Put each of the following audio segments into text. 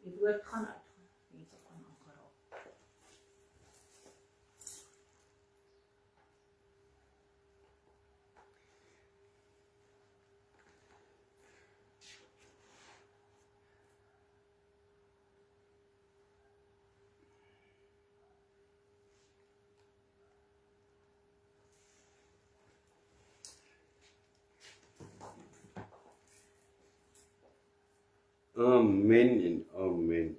die woord gaan uitgaan, mense gaan aangeraak. Amen en amen.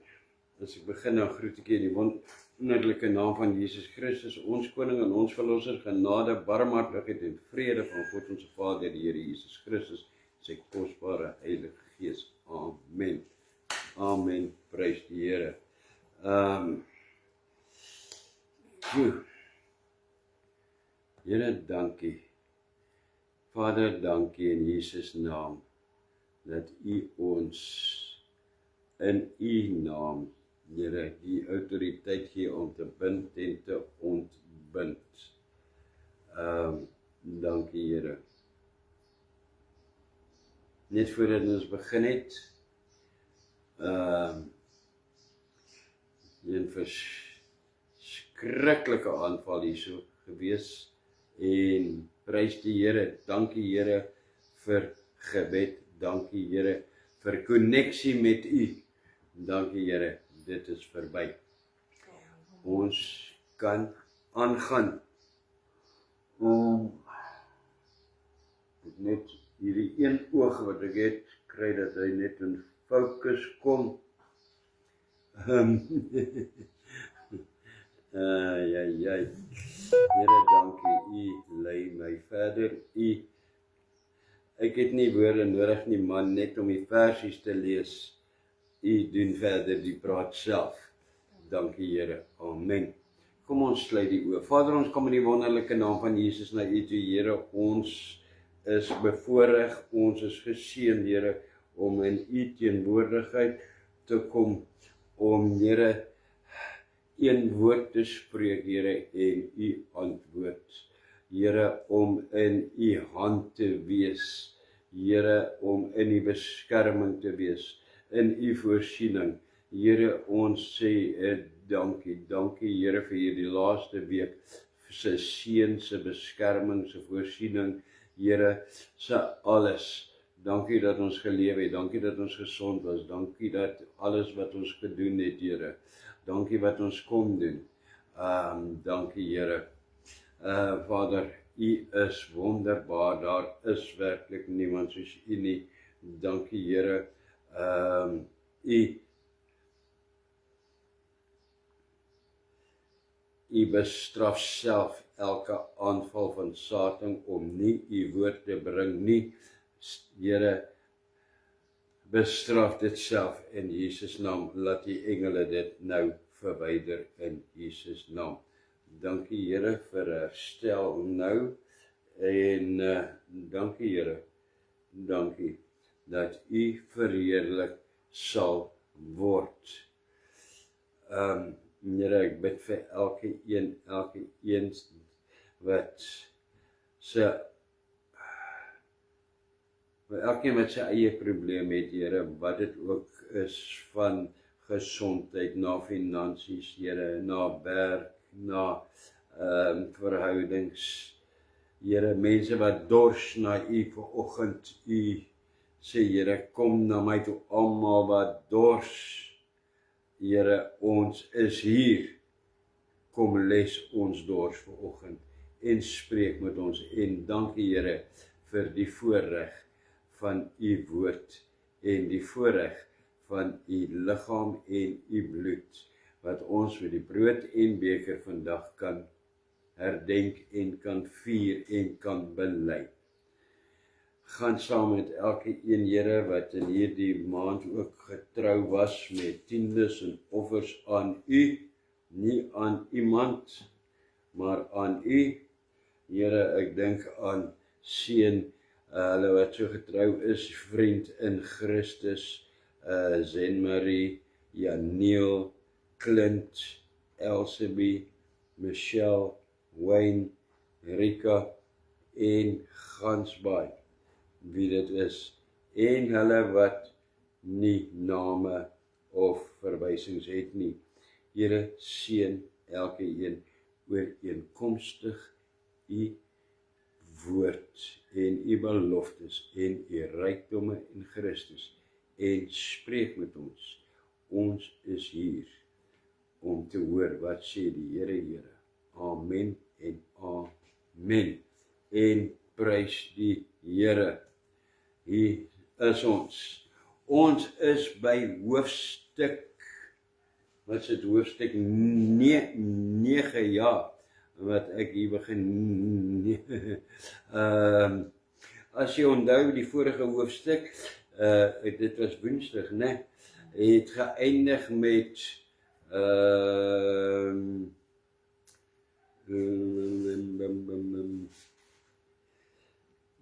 As ek begin nou groet ek in die wonderlike naam van Jesus Christus, ons koning en ons verlosser, genade, barmhartigheid en vrede van God ons Vader, die Here Jesus Christus, sy kosbare Heilige Gees. Amen. Amen. Prys die Here. Here, dankie. Vader, dankie in Jesus naam dat U ons in U naam, Here, die autoriteit gee om te bind en te ontbind. Dankie, Here. Net voordat ons begin het, een verskriklike aanval hierso gewees en prys die Here. Dankie, Here, vir gebed. Dankie, Here, vir konneksie met U. Dankie, Here, dit is verby. Ons kan aangaan. Net hierdie een oog wat ek het, kry dat hy net in fokus kom. Here, dankie, U lei my verder. Ek het nie woorde nodig nie, man, net om die versies te lees. U doen verder die praat self. Dankie, Here. Amen. Kom ons sluit die oë. Vader, ons kom in die wonderlike naam van Jesus na U toe, Here. Ons is bevoorreg, ons is geseën, Here, om in U teenwoordigheid te kom, om, Here, een woord te spreek, Here, en U antwoord. Here, om in U hand te wees, Here, om in U beskerming te wees, in U voorsiening. Here, ons sê dankie, dankie, Here, vir hierdie laaste week, vir sy seën, sy beskerming, sy voorsiening, Here, sy alles. Dankie dat ons geleef het, dankie dat ons gesond was, dankie dat alles wat ons gedoen het, Here, dankie wat ons kon doen. Dankie, Here. Vader, U is wonderbaar, daar is werklik niemand soos U nie. Dankie, Here. U bestraf self elke aanval van Satan om nie U woord te bring nie. Here, bestraf dit self in Jesus naam. Laat die engele dit nou verwyder in Jesus naam. Dankie, Here, vir herstel nou en dankie, Here, dankie dat U verheerlik sal word. Here, ek bid vir elke een wat elkeen wat sy eie probleem het, Here, wat dit ook is, van gesondheid, na finansies, Here, na werk, na verhoudings, Here, mense wat dors na U vanoggend, U sê, Here, kom na my toe, almal wat dors, Here, ons is hier, kom les ons dors vanoggend, en spreek met ons, en dankie, Here, vir die voorreg van U woord, en die voorreg van U liggaam en U bloed, wat ons met die brood en beker vandag kan herdenk en kan vier en kan bely. Gaan saam met elke een, Here, wat in hierdie maand ook getrou was met tiendes en offers aan U, nie aan iemand, maar aan U. Here, ek dink aan seun, hulle wat so getrou is, vriend in Christus, Zen-Marie, Janiel, Clint, Elsabie, Michelle, Wayne, Rika en Gansbaai, wie dit is, en hulle wat nie name of verwysings het nie. Here, seën elkeen ooreenkomstig u woord en u beloftes en u rykdomme in Christus en spreek met ons. Ons is hier om te hoor wat sê die Here. Amen en amen. En prys die Here. Hier is ons. Ons is by hoofstuk, wat is dit, hoofstuk 9, ja, wat ek hier begin, as jy onthou die vorige hoofstuk, dit was Woensdag, né? Het geëindig met,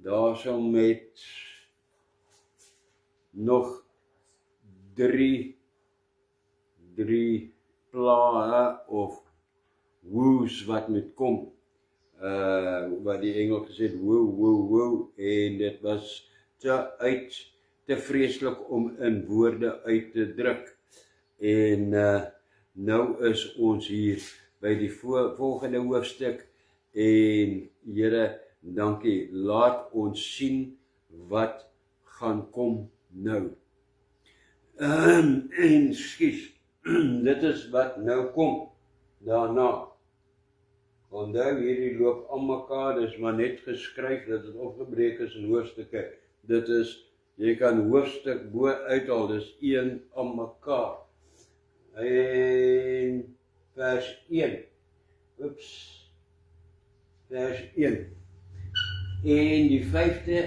daarso met nog drie plaae of woes wat moet kom, wat die engel gesê het, woe, en dit was te vreeslik om in woorde uit te druk, en nou is ons hier by die volgende hoofstuk, en Here, dankie, laat ons sien wat gaan kom nou. En skus, dit is wat nou kom, daarna. Onthou, hierdie loop aan mekaar, dis maar net geskryf, dat het opgebreek is in hoofstukke. Dit is, jy kan hoofstuk bo uithaal, dis een aan mekaar. En vers 1, vers 1. En die 5de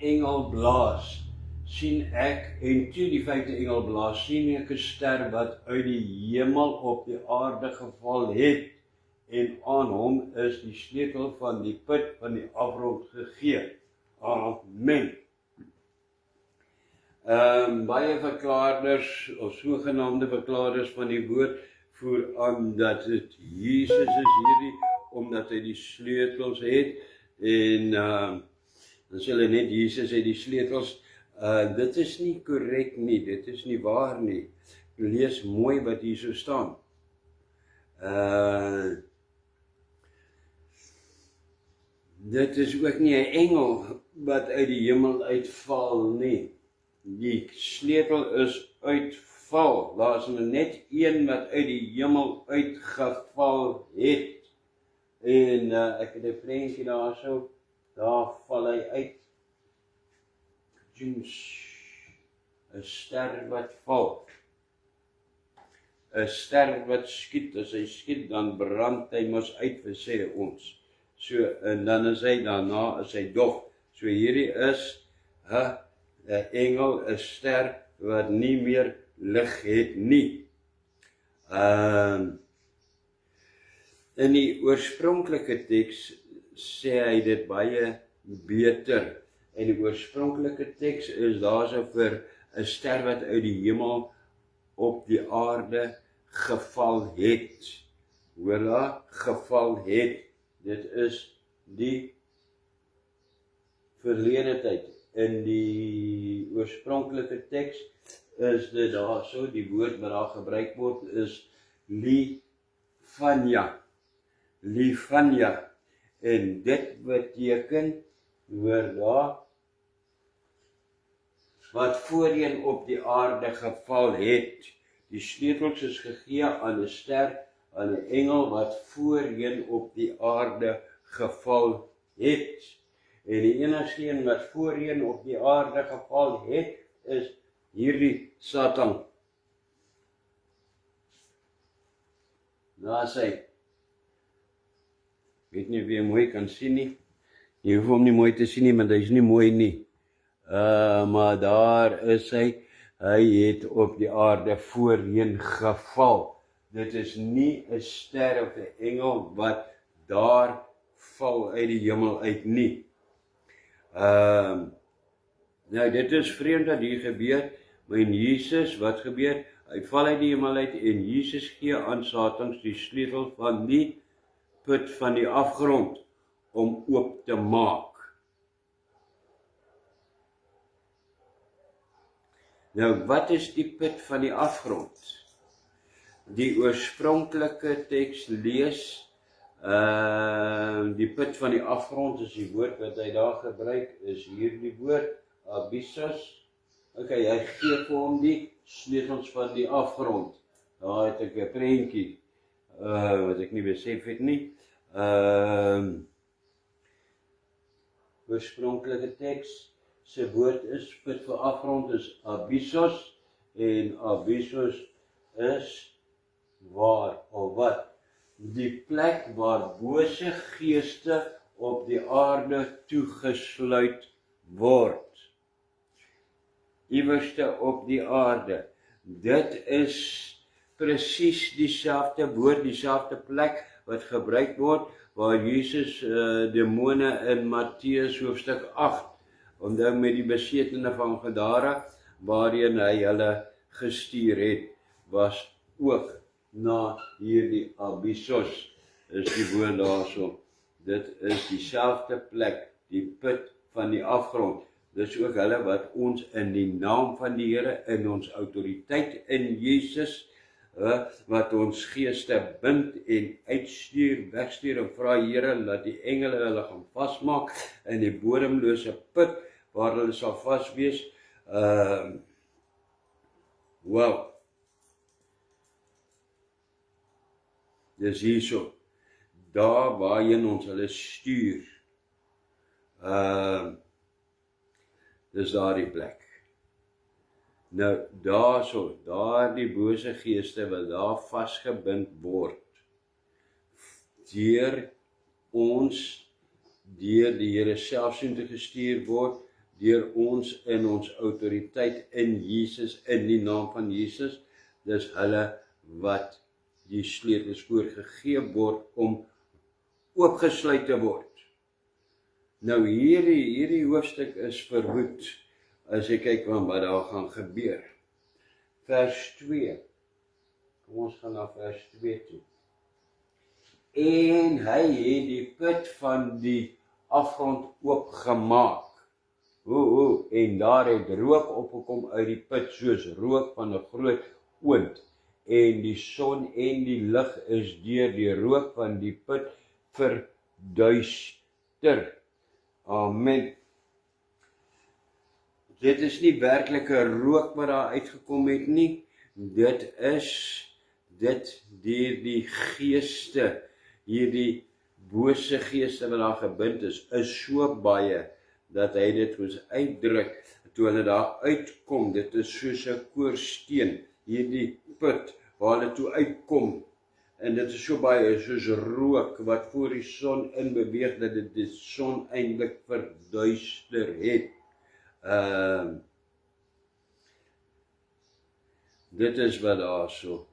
engel blaas, sien ek, en toe die 5de engel blaas, sien ek 'n ster wat uit die hemel op die aarde geval het, en aan hom is die sleutel van die put van die afgrond gegee. Amen. Baie verklaarders, of sogenaamde verklaarders van die woord, voer aan dat het Jesus is hierdie, omdat hy die sleutels het, en dan sê hulle net, Jesus het die sleutels. Dit is nie korrek nie, dit is nie waar nie. Lees mooi wat hier so staan. Dit is ook nie 'n engel wat uit die hemel uitval nie. Die sleutel is uitval. Daar is net een wat uit die hemel uitgeval het. En ek het 'n prentjie daarso, daar val hy uit. 'n ster wat val. 'n ster wat skiet, as hy skiet, dan brand hy mos uit, sê ons. So, en dan is hy daarna, is hy dog. So hierdie is 'n engel, 'n ster wat nie meer lig het nie. In die oorspronklike teks sê hy dit baie beter. En die oorspronklike teks is daarso vir 'n ster wat uit die hemel op die aarde geval het. Hoor daar, geval het. Dit is die verlede tyd. In die oorspronklike teks is dit daarso, die woord wat daar gebruik word is lifania. Lifania. En dit beteken, hoor daar, wat voorheen op die aarde geval het. Die sleutels is gegee aan 'n ster, aan 'n engel wat voorheen op die aarde geval het. En die enigste een wat voorheen op die aarde geval het, is hierdie Satan. Daar sê, weet nie of jy mooi kan sien nie. Jy hoef hom nie mooi te sien nie, want hy is nie mooi nie. Maar daar is hy het op die aarde voorheen geval. Dit is nie 'n ster of 'n engel wat daar val uit die hemel uit nie. Nou dit is vreemd dat hier gebeur, maar in Jesus, wat gebeur? Hy val uit die hemel uit en Jesus gee aan Satans die sleutel van die put van die afgrond om oop te maak. Nou, wat is die put van die afgrond? die oorspronklike teks lees, die put van die afgrond is die woord wat hy daar gebruik, is hier die woord, abyssos. Okay, hy gee vir hom die sleutels van die afgrond. Daar het ek 'n prentjie, wat ek nie besef het nie. Oorspronklike teks, sy woord is, put vir afgrond is abyssos, en abyssos is waar, of wat? Die plek waar bose geeste op die aarde toegesluit word. Iewerste op die aarde. Dit is presies dieselfde woord, dieselfde plek wat gebruik word waar Jesus demone in Matteus hoofstuk 8, onthou met die besetene van Gadara, waarheen hy hulle gestuur het, was ook na hierdie abyssos, is die woord daarso. Dit is dieselfde plek, die put van die afgrond. Dis ook hulle wat ons in die naam van die Here, in ons autoriteit in Jesus, wat ons geeste bind en uitstuur, wegstuur en vra Here, laat die engele hulle gaan vasmaak in die bodemlose put, waar hulle sal vas wees. Wow. Dis hierso, daar waarheen ons hulle stuur, dis daar die plek. Nou, daarso, daar die bose geeste wat daar vasgebind word, deur ons, deur die Here self soheen te gestuur word, deur ons in ons autoriteit in Jesus, in die naam van Jesus, dis hulle wat die sleutels voorgegee word om oopgesluit te word. Nou hierdie hoofstuk is verwoed, as jy kyk wat daar gaan gebeur. Vers 2, kom ons gaan na vers 2 toe. En hy het die put van die afgrond oopgemaak. En daar het rook opgekom uit die put, soos rook van 'n groot oond. En die son en die lig is deur die rook van die put verduister. Amen. Dit is nie werklik 'n rook wat daar uitgekom het nie. Dit deur die geeste, hierdie bose geeste wat daar gebind is so baie, dat hy dit moes uitdruk, toe hulle daar uitkom, dit is soos 'n koorsteen, hierdie put, waar hulle toe uitkom, en dit is so baie, soos rook, wat voor die son in beweeg, dat dit die son eintlik verduister het. Dit is wat daarso,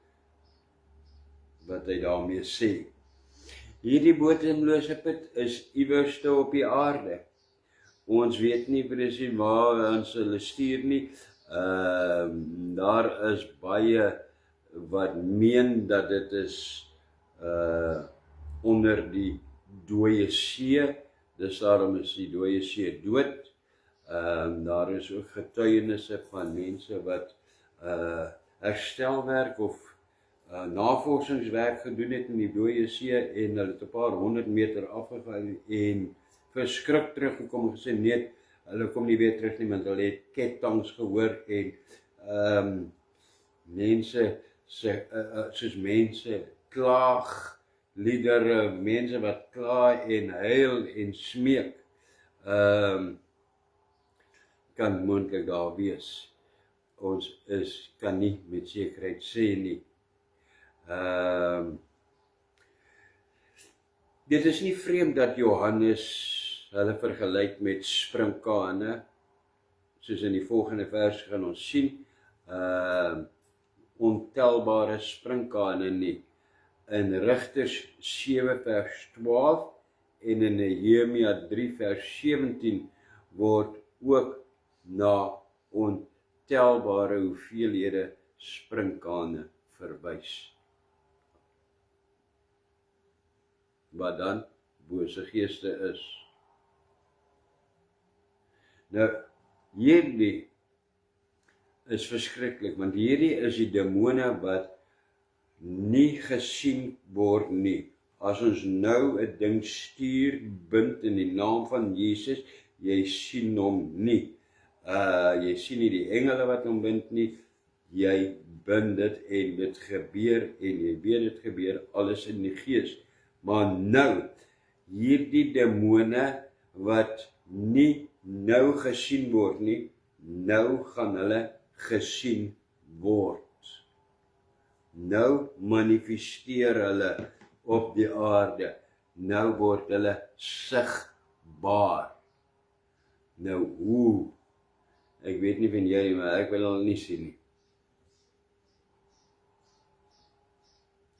wat hy daarmee sê. Hierdie bodemlose put is iewerste op die aarde. Ons weet nie presies waar ons hulle stuur nie. Daar is baie wat meen dat dit is onder die dooie see. Dus daarom is die dooie see dood. Daar is ook getuienisse van mense wat herstelwerk of navorsingswerk gedoen het in die dooie see, en hulle het 'n paar 100 meter afgegaan en verskrik teruggekom en gesê, nee, hulle kom nie weer terug nie, want hulle het ketTongs gehoor, en mense, soos mense klaag, liedere, mense wat kla en huil en smeek, kan moontlik daar wees. Ons kan nie met sekerheid sê nie. Dit is nie vreemd dat Johannes hulle vergelyk met sprinkane, soos in die volgende vers gaan ons sien, ontelbare sprinkane nie. In Rigters 7 vers 12 en in Nehemia 3 vers 17 word ook na ontelbare hoeveelhede sprinkane verwys. Wat dan bose geeste is. Nou, hierdie is verskriklik, want hierdie is die demone wat nie gesien word nie. As ons nou 'n ding stuur, bind in die naam van Jesus, jy sien hom nie. Jy sien nie die engele wat hom bind nie, jy bind dit en dit gebeur en jy weet dit gebeur alles in die gees. Maar nou, hierdie demone wat nie nou gesien word nie, nou gaan hulle gesien word. Nou manifesteer hulle op die aarde. Nou word hulle sigbaar. Nou hoe? Ek weet nie van jy, maar ek wil hulle nie sien nie.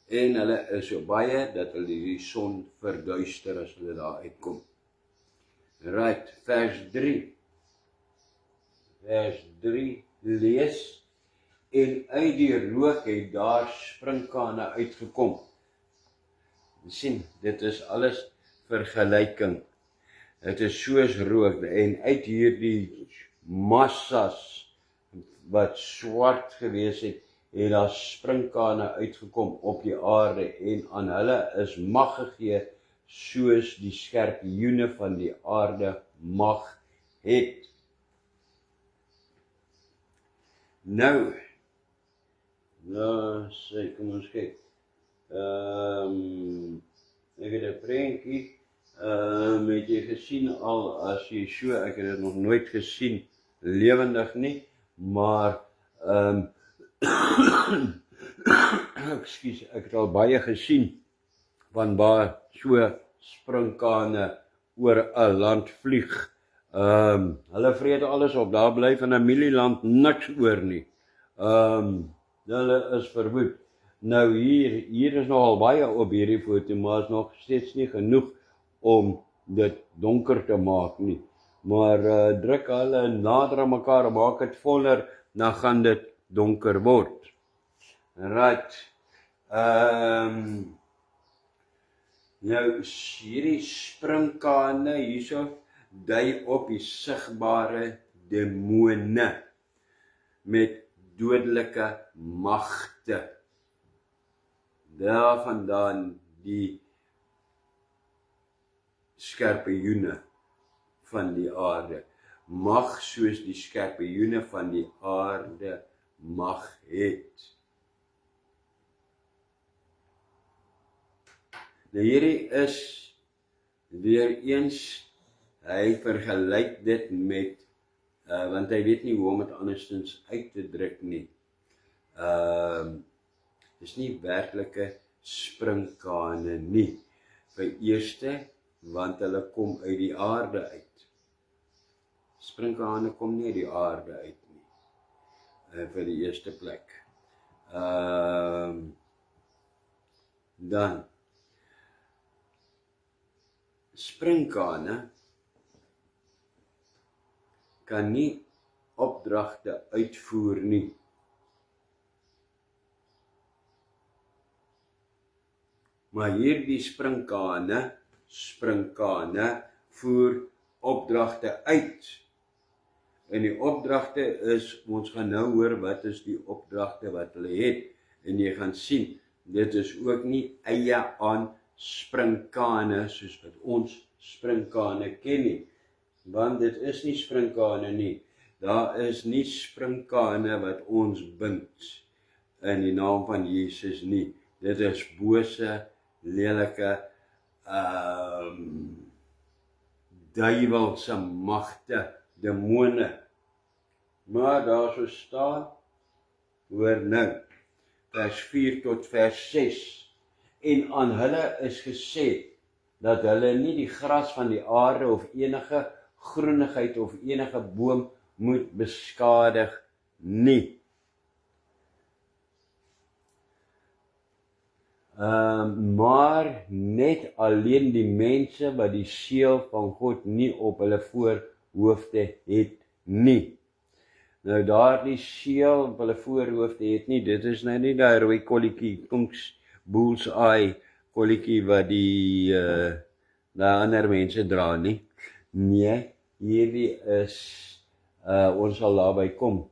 En hulle is so baie dat hulle die son verduister as hulle daar uitkom. Right, vers 3. Vers 3 lees, en uit die rook het daar sprinkane uitgekom. Sien, dit is alles vergelyking. Dit is soos rook, en uit hierdie massas wat swart gewees het, het daar sprinkane uitgekom op die aarde, en aan hulle is mag gegee, soos die skorpioene van die aarde mag het. Nou, kom ons kyk. Ek het 'n prentjie, het jy gesien al, as jy so, ek het dit nog nooit gesien, lewendig nie, maar, ekskuus, ek het al baie gesien, van waar so sprinkane oor 'n land vlieg. Hulle vreet alles op, daar bly van 'n mielieland niks oor nie. Hulle is verwoed. Nou hier is nogal baie op hierdie foto, maar is nog steeds nie genoeg om dit donker te maak nie. Maar druk hulle nader aan mekaar, maak dit voller, dan gaan dit donker word. Right. Nou hierdie sprinkane hierso dui op die sigbare demone met dodelike magte. Daarvandaan die skorpioene van die aarde. Mag soos die skorpioene van die aarde mag het. Nou hierdie is weer eens, hy vergelyk dit met, want hy weet nie hoe om dit andersins uit te druk nie. Dis nie werklike sprinkane nie. Vir eerste, want hulle kom uit die aarde uit. Sprinkane kom nie uit die aarde uit nie. Vir die eerste plek. Dan sprinkane kan nie opdragte uitvoer nie. Maar hierdie sprinkane voer opdragte uit. En die opdragte is, ons gaan nou hoor wat is die opdragte wat hulle het. En jy gaan sien, dit is ook nie eie aan sprinkane, soos wat ons sprinkane ken nie. Want dit is nie sprinkane nie. Daar is nie sprinkane wat ons bind in die naam van Jesus nie. Dit is bose, lelike, duiwelse magte, demone. Maar daar so staan, hoor nou, vers 4 tot vers 6, en aan hulle is gesê, dat hulle nie die gras van die aarde of enige groenigheid of enige boom moet beskadig nie. Maar net alleen die mense wat die seël van God nie op hulle voorhoofde het nie. Nou daardie seël op hulle voorhoofde het nie, dit is nou nie daai rooi kolletjie, bullseye kolletjie wat die ander mense dra nie. Nee, hierdie is, ons sal daarby kom.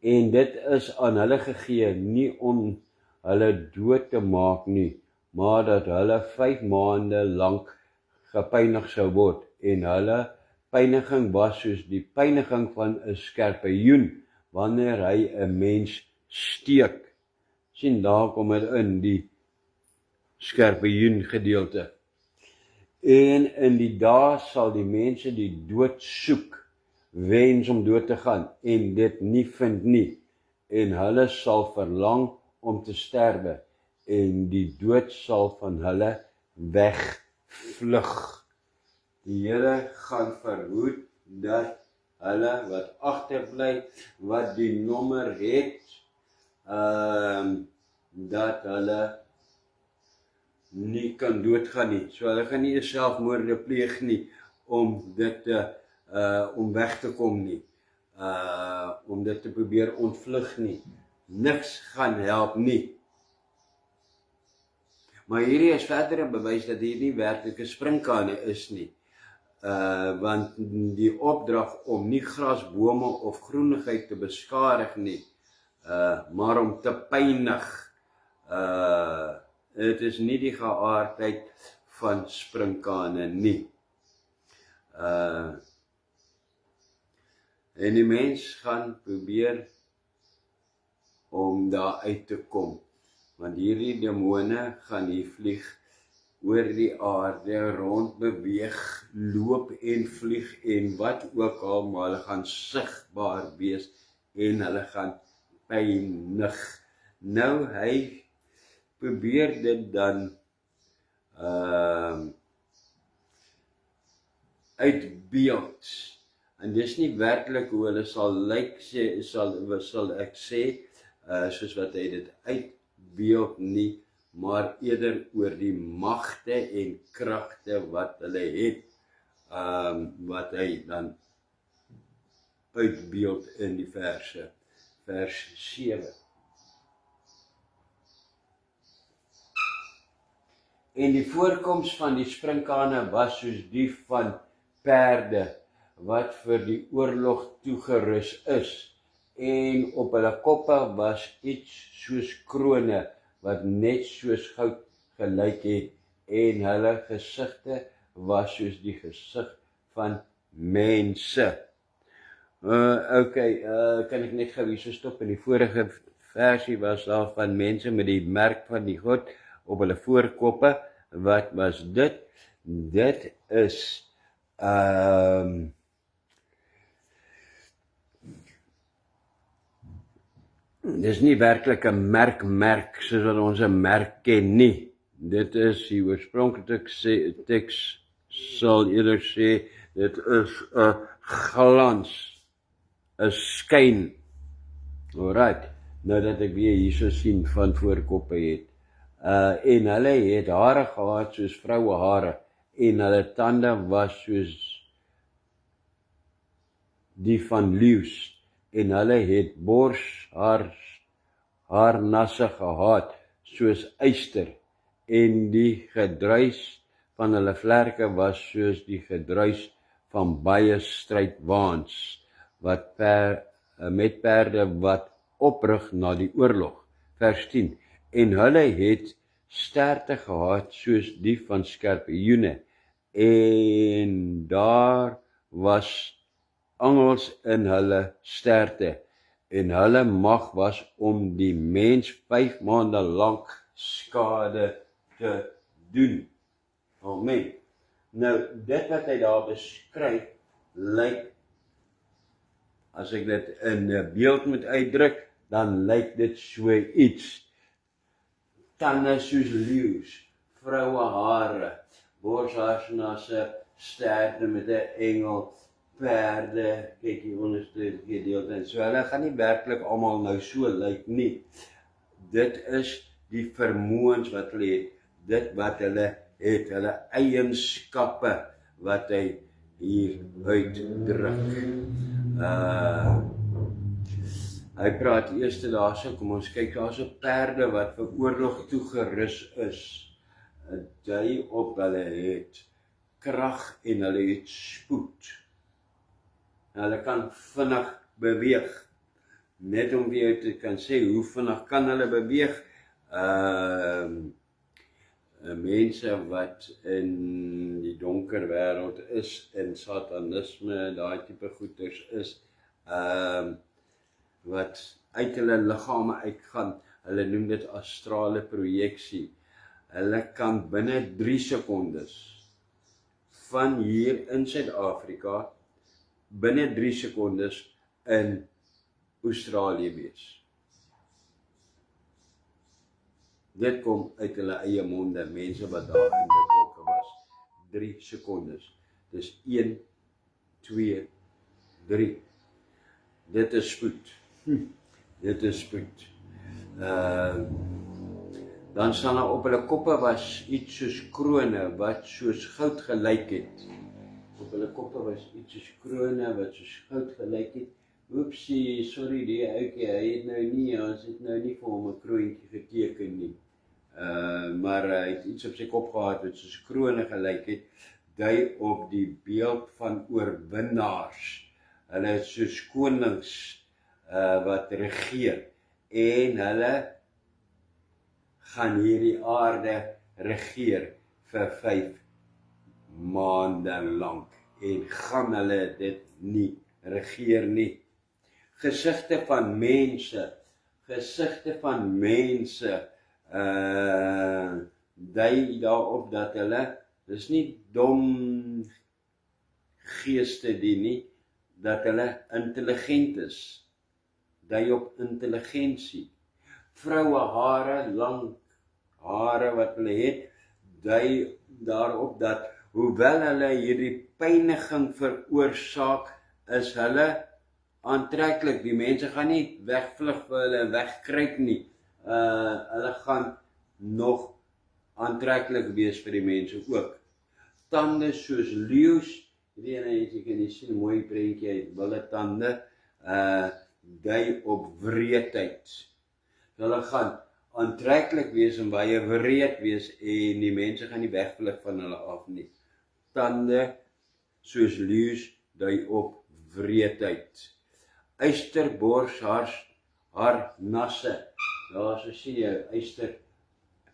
En dit is aan hulle gegee, nie om hulle dood te maak nie, maar dat hulle 5 maande lank gepynig sou word. En hulle pyniging was soos die pyniging van 'n skorpioen, wanneer hy 'n mens steek. Sien, daar kom dit in, die skorpioen gedeelte. En in die dae sal die mense die dood soek, wens om dood te gaan, en dit nie vind nie. En hulle sal verlang om te sterwe, en die dood sal van hulle wegvlug. Die Here gaan verhoed dat hulle wat agterbly, wat die nommer het, dat hulle nie kan doodgaan nie. So hulle gaan nie selfmoorde pleeg nie om dit om weg te kom nie. Om dit te probeer ontvlug nie. Niks gaan help nie. Maar hierdie is verdere bewys dat hier nie werklike sprinkane is nie. Want die opdrag om nie grasbome of groenigheid te beskadig nie, maar om te pynig, dit is nie die geaardheid van sprinkane nie. En die mens gaan probeer om daar uit te kom, want hierdie demone gaan hier vlieg oor die aarde, rond beweeg, loop en vlieg en wat ook al, maar hulle gaan sigbaar wees en hulle gaan pynig. Nou hy probeer dit dan uitbeeld. En dis nie werklik hoe hulle sal lyk, sal ek sê, soos wat hy dit uitbeeld nie, maar eerder oor die magte en kragte wat hulle het, wat hy dan uitbeeld in die verse, vers 7. En die voorkoms van die sprinkane was soos die van perde, wat vir die oorlog toegerus is, en op hulle koppe was iets soos krone, wat net soos goud gelyk het, en hulle gesigte was soos die gesig van mense. Kan ek net gou hierso stop? In die vorige versie was daar van mense met die merk van die God op hulle voorkoppe. Wat was dit? Dit is dis nie werklik 'n merk soos wat ons 'n merk ken nie. Dit is die oorspronklike teks sal eerder sê, dit is 'n glans, 'n skyn. Alright, nou dat ek weer hierso sien van voorkoppe het. En hulle het hare gehad soos vroue hare, en hulle tande was soos die van leeu's, en hulle het borshaarnasse gehad soos yster, en die gedruis van hulle vlerke was soos die gedruis van baie strydwaans, met perde wat oprig na die oorlog. Vers 10. En hulle het sterte gehad soos die van skorpioene, en daar was angels in hulle sterte, en hulle mag was om die mens 5 maande lank skade te doen. Amen. Nou, dit wat hy daar beskryf, lyk, as ek dit in 'n beeld moet uitdruk, dan lyk dit so iets. Tande soos leeu's, vroue hare, borshaarnasse, sterte met 'n engel, perde, kyk hier onderste gedeelte, en so, hulle gaan nie werklik almal nou so lyk nie. Dit is die vermoëns wat hulle het, dit wat hulle het, hulle eienskappe wat hy hier uitdruk. Hy praat eers daarso, kom ons kyk, daarso perde wat vir oorlog toegerus is. Jy op hulle het krag en hulle het spoed. Hulle kan vinnig beweeg. net om vir jou te kan sê hoe vinnig kan hulle beweeg. Mense wat in die donker wêreld is, in satanisme, daai tipe goeters is, wat uit hulle liggame uitgaan, hulle noem dit astrale projeksie. Hulle kan binne 3 sekondes van hier in Suid-Afrika binne 3 sekondes in Australië wees. Dit kom uit hulle eie monde, mense wat daarin betrokke was. 3 sekondes. Dis 1, 2, 3. Dit is spoed. Dit is spoed. Dan staan daar op hulle koppe was iets soos krone wat soos goud gelyk het. Op hulle koppe was iets soos krone wat soos goud gelyk het. Oepsie, sorry die ouetjie, hy het nou nie, ons het nou nie vir hom 'n kroontjie geteken nie. Maar hy het iets op sy kop gehad wat soos krone gelyk het, dui op die beeld van oorwinnaars. Hulle is soos konings wat regeer en hulle gaan hierdie aarde regeer vir 5 maande lank en gaan hulle dit nie regeer nie. Gesigte van mense dui daarop dat hulle, dis nie dom geeste die nie, dat hulle intelligent is, dui op intelligensie. Vroue hare, lang hare wat hulle het, dui daarop dat, hoewel hulle hierdie pyniging veroorsaak, is hulle aantreklik. Die mense gaan nie wegvlug vir hulle, wegkruip nie. Hulle gaan nog aantreklik wees vir die mense ook. Tande soos leeu's, die ene het jy kan nie sien, mooi prentjie uit, wille tande, dui op wreedheid. Hulle gaan aantreklik wees en baie wreed wees en die mense gaan nie wegvlug van hulle af nie. Tande soos leeu's dui op wreedheid. Eysterbors harnasse, daar so sien jy, eyster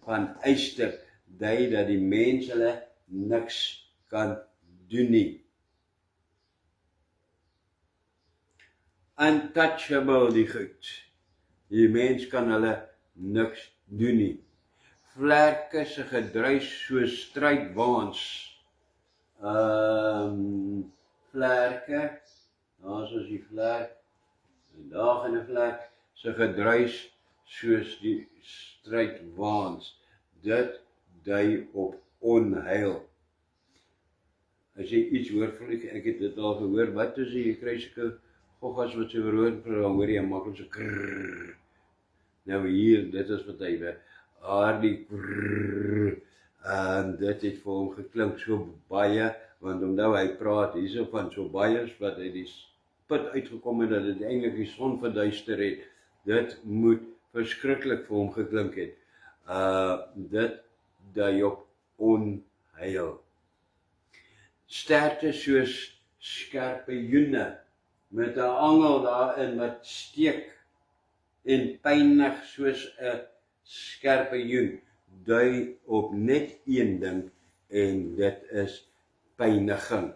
van eyster, dui dat die mens hulle niks kan doen nie. Untouchable die goed. Die mens kan hulle niks doen nie. Vlerke se gedruis soos strydwaans. Vlerke, daar is die vlerk, en daar gaan 'n vlerk se gedruis soos die strydwaans. Dit dui op onheil. As jy iets hoor, ek het dit al gehoor, wat is jy kry sulke goggas wat so rood vir dan hoor jy maklik so krrrr. Nou hier, dit is wat hy die krrrr, en dit het vir hom geklink so baie, want omdat hy praat hierso van so baie wat hy die put uitgekom het, dat dit eintlik die son verduister het, dit moet verskriklik vir hom geklink het. Dit dui op onheil. Sterte soos skorpioene, met 'n angel daarin wat steek en pynig soos 'n skorpioen, dui op net een ding en dit is pyniging.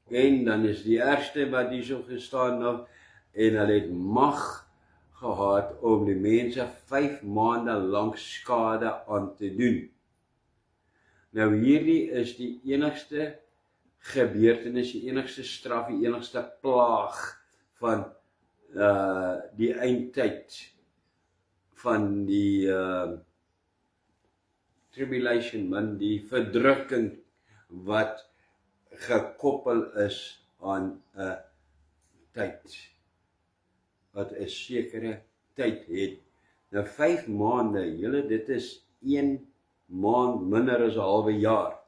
En dan is die ergste wat hierso gestaan nog, en hulle het mag gehad om die mense 5 maande lank skade aan te doen. Nou hierdie is die enigste gebeurtenis, die enigste straf, die enigste plaag van die eindtyd, van die tribulation, man, die verdrukking wat gekoppel is aan 'n tyd, wat 'n sekere tyd het. Nou 5 maande, julle, dit is 1 maand minder as 'n halwe jaar.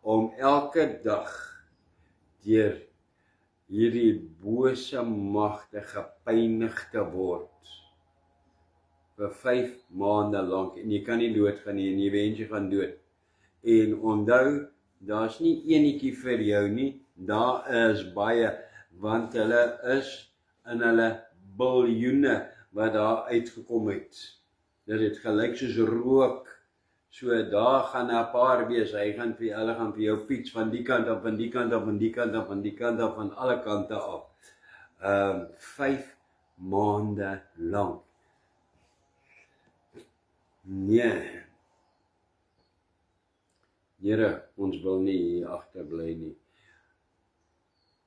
Om elke dag deur hierdie bose magte gepynig te word vir 5 maande lank, en jy kan nie doodgaan nie, en jy wens jy gaan dood. En onthou, daar's nie enetjie vir jou nie, daar is baie, want hulle is in hulle biljoene wat daar uitgekom het. Dit het gelyk soos rook, so daar gaan 'n paar wees, hulle gaan vir jou fiets van die kant af, van die kant af, van die kant af, van die kant af, van alle kante af. 5 maande lank. Nee. Here, ons wil nie hier agterbly nie.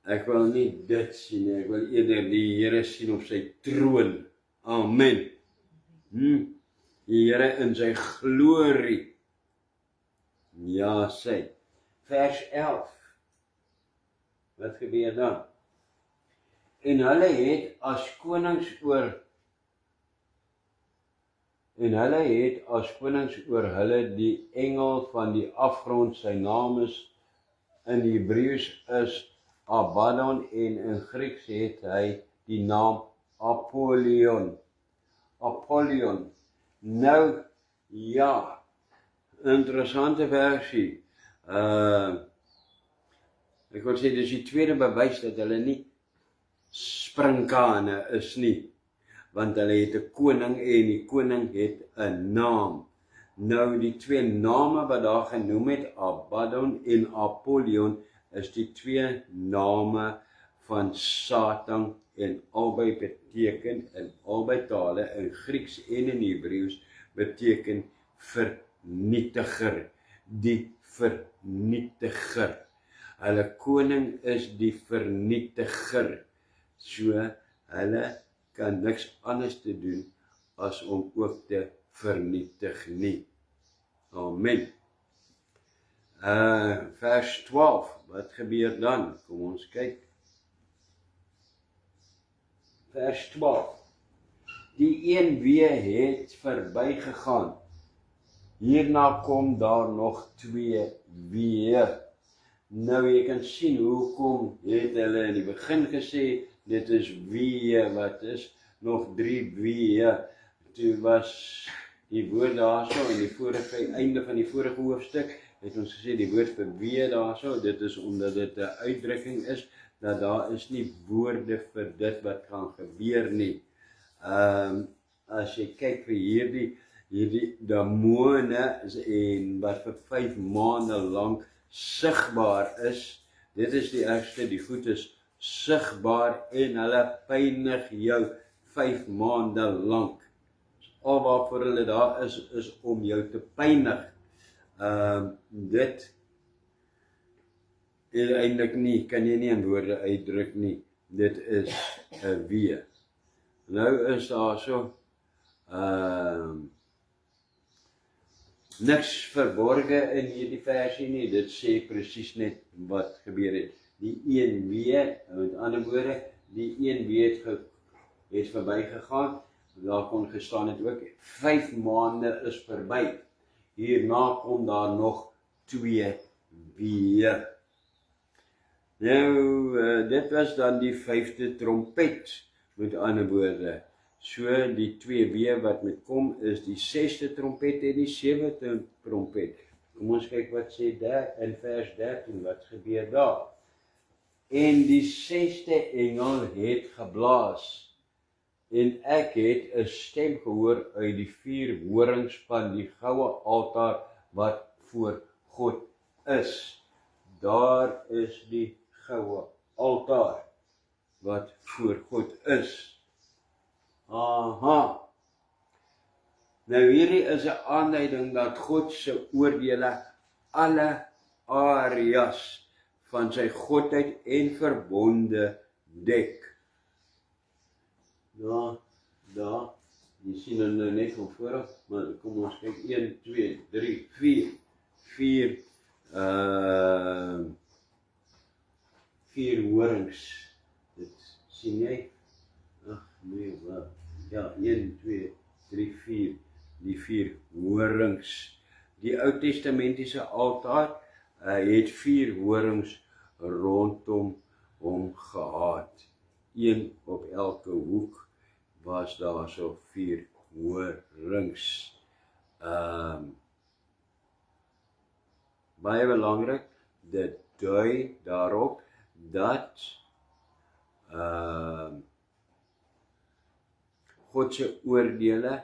Ek wil nie dit sien nie, ek wil eerder die Here sien op sy troon. Amen. Die Here in sy glorie. Ja, sê. Vers 11. Wat gebeur dan? En hulle het as konings oor hulle die engel van die afgrond, sy naam is in Hebreëus is Abaddon en in Grieks het hy die naam Apollyon. Nou, ja, interessante versie. Ek wil sê, dis die tweede bewys dat hulle nie sprinkane is nie, want hulle het 'n koning en die koning het 'n naam. Nou, die twee name wat daar genoem het, Abaddon en Apollyon, is die twee name van Satan en albei beteken in albei tale, in Grieks en in Hebreëus, beteken vernietiger, die vernietiger. Hulle koning is die vernietiger, so hulle kan niks anders te doen as om ook te vernietig nie. Amen. Vers 12, wat gebeur dan? Kom ons kyk. Vers 12. Die een wee het verbygegaan. Hierna kom daar nog 2 weë. Nou jy kan sien hoekom het hulle in die begin gesê, dit is weë, wat is nog 3 weë. Toe was die woord daarso in die vorige einde van die vorige hoofstuk, het ons gesê die woord vir weë daarso, dit is omdat dit 'n uitdrukking is, dat daar is nie woorde vir dit wat gaan gebeur nie. As jy kyk vir hierdie demone en wat vir 5 maande lank sigbaar is, dit is die ergste, die goed is sigbaar en hulle pynig jou 5 maande lank. Al waarvoor hulle daar is om jou te pynig. Dit is eintlik nie, kan jy nie in woorde uitdruk nie, dit is 'n wee. Nou is daar so, niks verborge in hierdie versie nie, dit sê presies net wat gebeur het. Die een wee, met ander woorde, die een wee het verbygegaan, daar kon gestaan het ook, 5 maande is verby. Hierna kom daar nog 2 weë. Nou, dit was dan die 5de trompet, met ander woorde. So, die 2 weë wat met kom, is die 6de trompet en die 7de trompet. Kom ons kyk wat sê daar in vers 13, wat gebeur daar. En die 6de engel het geblaas, en ek het 'n stem gehoor uit die 4 horings van die goue altaar wat voor God is. Daar is die goue altaar wat voor God is. Aha. Nou hierdie is 'n aanduiding dat God se oordeele alle areas van sy godheid en verbonde dek. Daar, jy sien hom nou net van vooraf, maar kom ons kyk, 1, 2, 3, 4 horings, dit sien jy? Ag nee, wat? Ja, 1, 2, 3, 4, die 4 horings. Die Ou Testamentiese altaar het 4 horings rondom hom gehad. Een op elke hoek was daar so 4 horings. Baie belangrik, dit dui daarop dat God se oordeele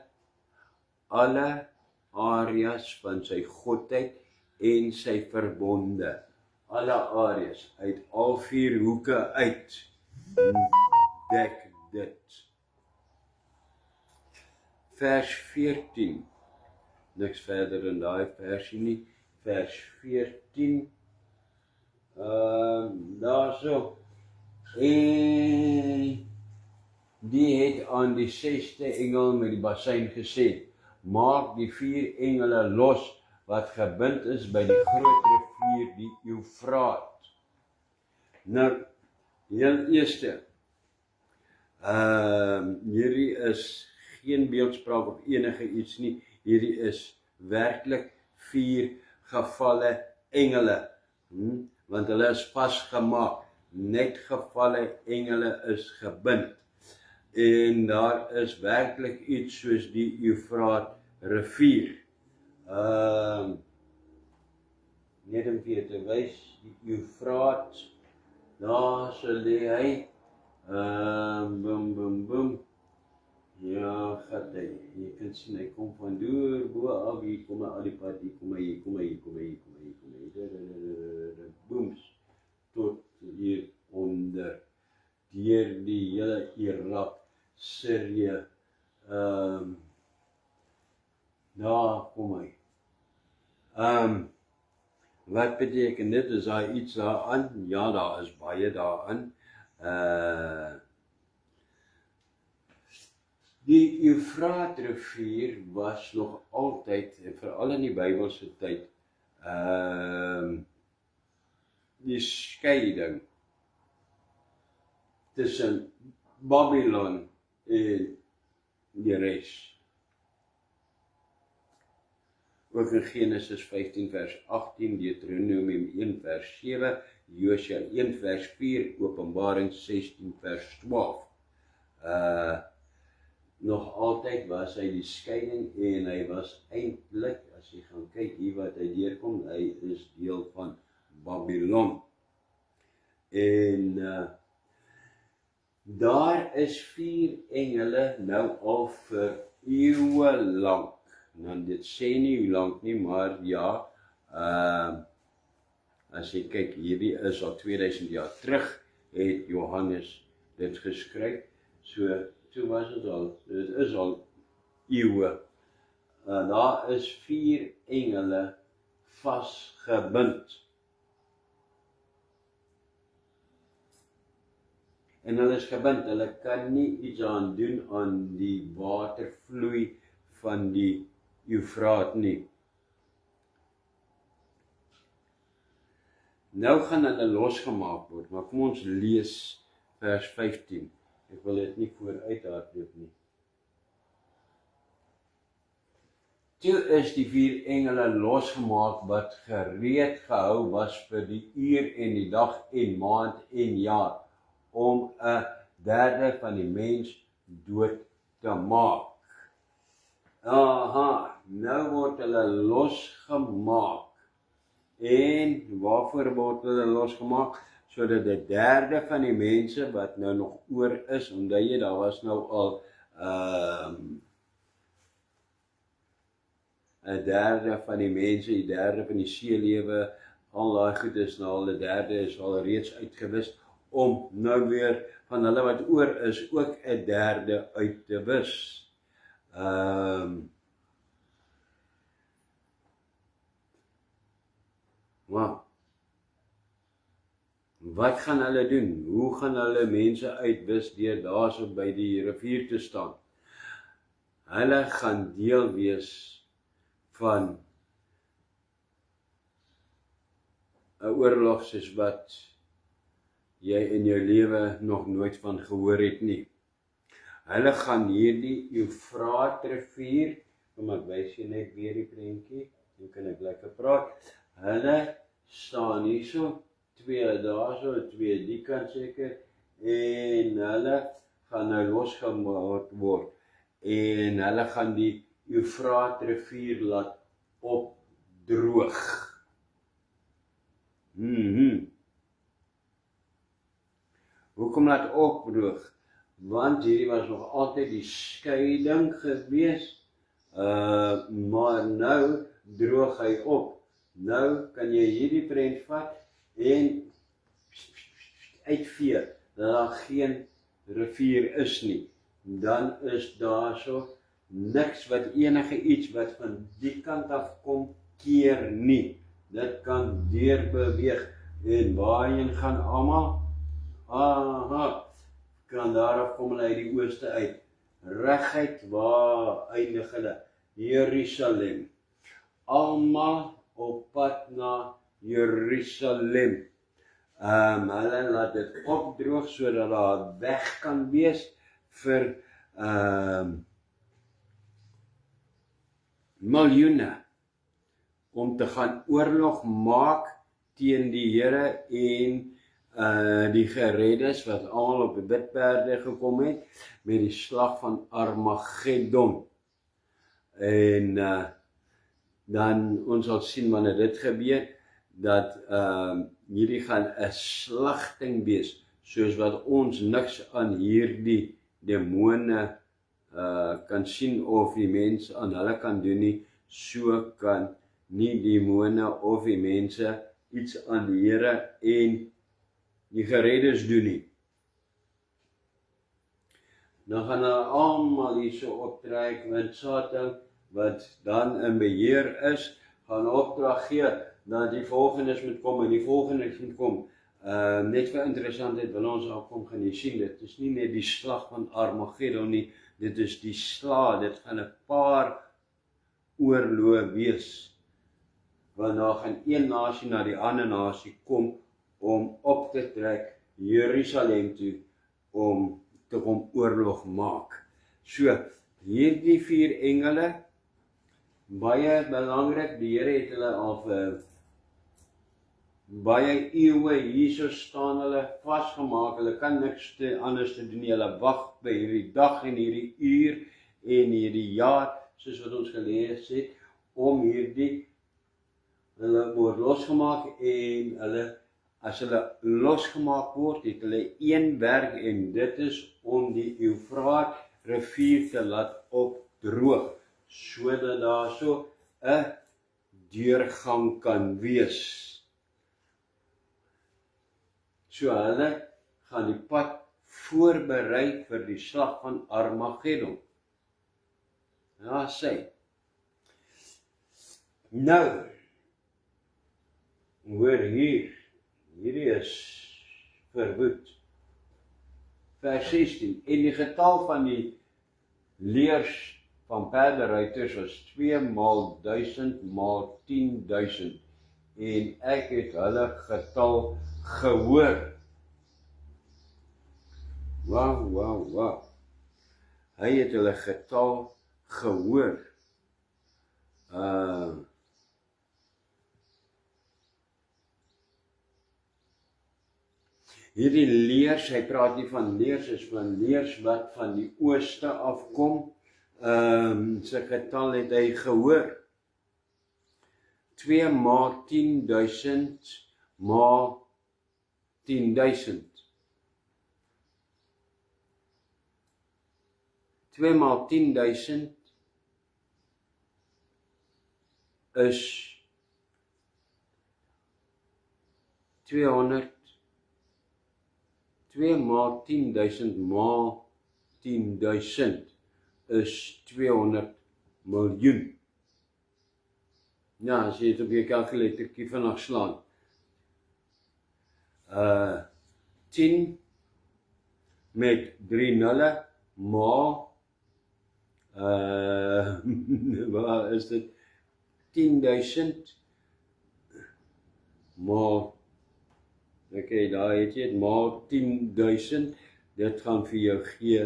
alle areas van sy godheid en sy verbonde, alle areas uit al 4 hoeke uit, dek dit. Vers 14, niks verder in daai versie nie, vers 14, daarso, en die het aan die 6de engel met die basuin gesê, maak die 4 engele los, wat gebind is by die groot rivier, die Eufraat. Nou, heel eerste, hierdie is geen beeldspraak of enige iets nie, hierdie is werklik 4 gevalle engele, want hulle is vasgemaak, net gevalle engele is gebind, en daar is werklik iets soos die Eufraat rivier, net om vir te wys, die Eufraat, daar so lê hy, ja, gaat hy, jy kan sien, hy kom van deur, bo af, hier kom hy al die pad, hier kom hy, booms, tot hier onder, deur die hele Irak, Syrië, daar kom hy. Wat beteken dit? Is daar iets daaraan? Ja, daar is baie daaraan. Die Eufraat rivier was nog altyd, veral in die Bybelse tyd, die skeiding tussen Babylon en die res. Ook in Genesis 15 vers 18, Deuteronomium 1 vers 7, Josua 1 vers 4, Openbaring 16 vers 12. Nog altyd was hy die skeiding en hy was eintlik, as jy gaan kyk hier wat hy deurkom, hy is deel van Babylon. En daar is 4 engele nou al vir eeue lank. Nou dit sê nie hoe lank nie, maar ja, as jy kyk, hierdie is al 2000 jaar terug, het Johannes dit geskryf, so was dit al, dit is al eeue. Daar is 4 engele vasgebind. En hulle is gebind, hulle kan nie iets aan doen aan die watervloei van die Eufraat nie. Nou gaan hulle losgemaak word, maar kom ons lees vers 15. Ek wil dit nie vooruit hardloop nie. Toe is die 4 engele losgemaak wat gereed gehou was vir die uur en die dag en maand en jaar, om 1/3 van die mens dood te maak. Nou word hulle losgemaak. En waarvoor word hulle losgemaak? Sodat 1/3 van die mense wat nou nog oor is, omdat jy daar was nou al 1/3 van die mense, 1/3 van die seelewe, al daai goed is nou al 1/3 is al reeds uitgewis, om nou weer van hulle wat oor is, ook 1/3 uit te wis. Wow. Wat gaan hulle doen? Hoe gaan hulle mense uitwis deur daarso by die rivier te staan? Hulle gaan deel wees van 'n oorlog soos wat jy in jou lewe nog nooit van gehoor het nie. Hulle gaan hierdie Eufraat rivier, kom ek wys jy net weer die prentjie, dan kan ek lekker praat. Hulle staan hierso, 2 daarso, 2 die kant seker, en hulle gaan nou losgemaak word, en hulle gaan die Eufraat rivier laat opdroog. Hoekom laat opdroog? Want hierdie was nog altyd die skeiding gewees, maar nou droog hy op. Nou kan jy hierdie prent vat en uitvee, dat daar geen rivier is nie. Dan is daar so niks wat enige iets wat van die kant af kom keer nie. Dit kan deurbeweeg en waarheen gaan almal? Kan daaraf kom hulle uit die ooste uit. Reguit waar eindig hulle? Jerusalem. Almal op pad na Jerusalem. Hulle laat dit opdroog sodat daar weg kan wees vir miljoene om te gaan oorlog maak teen die Here en die gereddes wat almal op die wit perde gekom het met die slag van Armageddon. En dan ons sal sien wanneer dit gebeur dat hierdie gaan 'n slagting wees, soos wat ons niks aan hierdie demone kan sien of die mense aan hulle kan doen nie, so kan nie die demone of die mense iets aan die Here en die gereddes doen nie. Dan gaan hulle almal hierso optrek, want Satan, wat dan in beheer is, gaan opdrag gee, dat die volgendes moet kom en die volgendes moet kom. Net vir interessantheid wil ons afkom gaan jy sien, dit is nie net die slag van Armageddon nie, dit is die slag, dit gaan 'n paar oorloë wees, want daar gaan een nasie na die ander nasie kom, om op te trek Jerusalem toe, om te kom oorlog maak. So, hierdie 4 engele, baie belangrik, die Here het hulle al vir baie eeue hierso staan hulle vasgemaak, hulle kan niks anders te doen nie, hulle wag by hierdie dag en hierdie uur en hierdie jaar, soos wat ons gelees het, om hierdie, hulle word losgemaak en hulle, as hulle losgemaak word, het hulle een werk en dit is om die Eufraat rivier te laat opdroog, sodat daar so 'n deurgang kan wees. So hulle gaan die pad voorberei vir die slag van Armageddon. Ja, sê. Nou, hoor hierdie is verwoed. Vers 16, en die getal van die leers van perderuiters was 2 maal 1000 maal 10.000 en ek het hulle getal gehoor. Wow. Hy het hulle getal gehoor. Hierdie leers, hy praat nie van leers, is van leers wat van die ooste afkom. Sy getal het hy gehoor. 2 maal 10.000 maal 10.000. 2 maal 10.000 is 200. 2 maal 10.000 maal 10.000 is 200 miljoen. Ja, as jy dit op jou kalkulatorkie vinnig slaan. 10 met 3 nulle maal, waar is dit? 10.000 maal, daar het jy het maal 10.000, dit gaan vir jou gee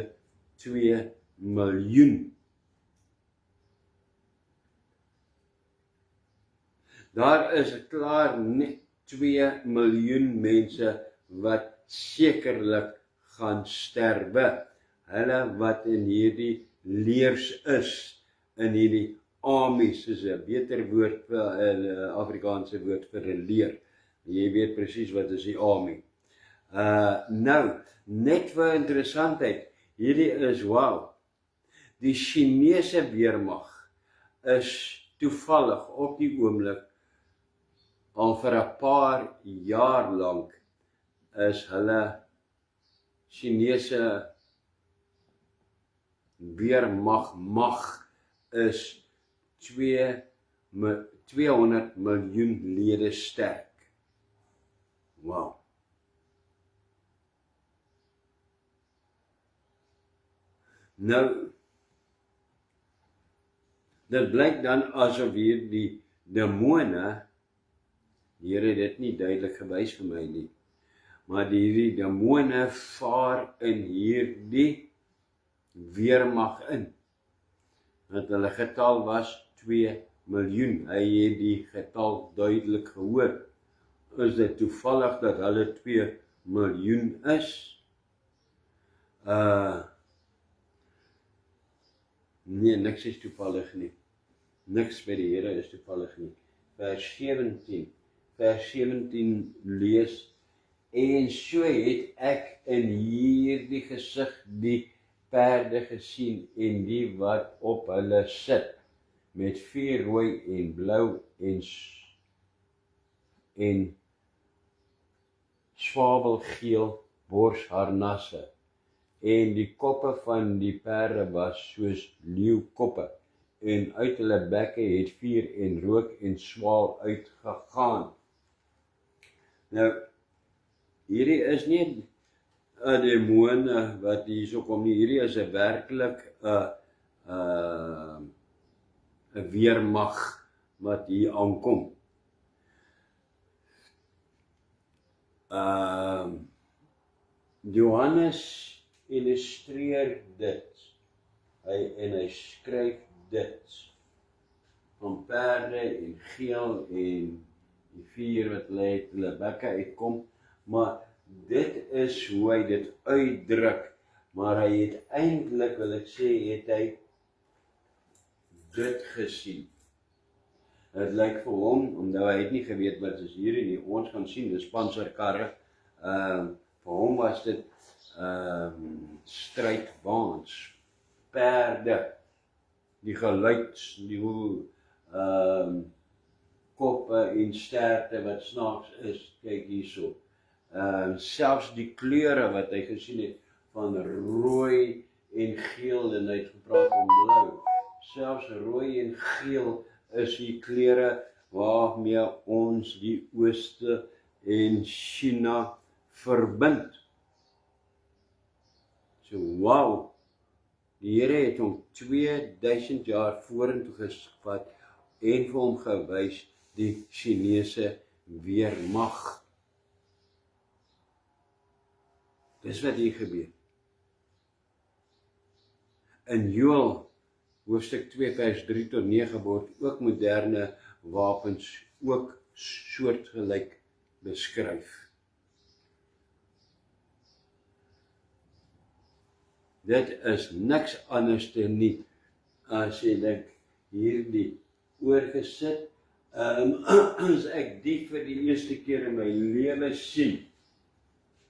2 miljoen. Daar is klaar net 2 miljoen mense wat sekerlik gaan sterwe. Hulle wat in hierdie leers is, in hierdie armies, is 'n beter woord vir 'n Afrikaanse woord vir 'n leer. Jy weet presies wat is die army. Nou, net vir interessantheid, hierdie is wow. Die Chinese weermag is toevallig op die oomblik al vir 'n paar jaar lank is hulle Chinese weermag is 200 miljoen lede sterk. Wow. Nou, dit blyk dan asof hier die demone, die Here het dit nie duidelik gewys vir my nie, maar die demone vaar in hierdie weermag in. Want hulle getal was 2 miljoen. Hy het die getal duidelik gehoor. Is dit toevallig dat hulle 2 miljoen is? Nee, niks is toevallig nie. Niks by die Here is toevallig nie. Vers 17 lees, en so het ek in hierdie gesig die perde gesien en die wat op hulle sit, met vuurrooi en blou en swavelgeel borsharnasse, en die koppe van die perde was soos leeukoppe, en uit hulle bekke het vuur en rook en swaal uitgegaan. Nou, hierdie is nie 'n demone wat hierso kom nie, hierdie is 'n werklik 'n weermag wat hier aankom. Johannes illustreer dit, hy skryf dit, van perde en geel en die vuur wat hulle bekke uitkom, maar dit is hoe hy dit uitdruk, maar hy het eintlik, wil ek sê, het hy dit gesien. Het lyk vir hom, omdat hy het nie geweet wat is hierdie nie, ons kan sien, dis panserkarre, vir hom was dit strydwaans, perde, die geluid, die hoe koppe en sterte wat snaaks is, kyk hierso. Selfs die kleure wat hy gesien het, van rooi en geel, en hy het gepraat van blou. Selfs rooi en geel is die kleure waarmee ons die Ooste en China verbind. So, wow, die Here het hom 2000 jaar vorentoe gesvat en vir hom gewys die Chinese weermag. Dis wat hier gebeur. In Joël hoofstuk 2 vers 3 tot 9 word ook moderne wapens ook soortgelyk beskryf. Dit is niks anders te nie as jy dink hierdie oorgesit, as ek die vir die eerste keer in my lewe sien,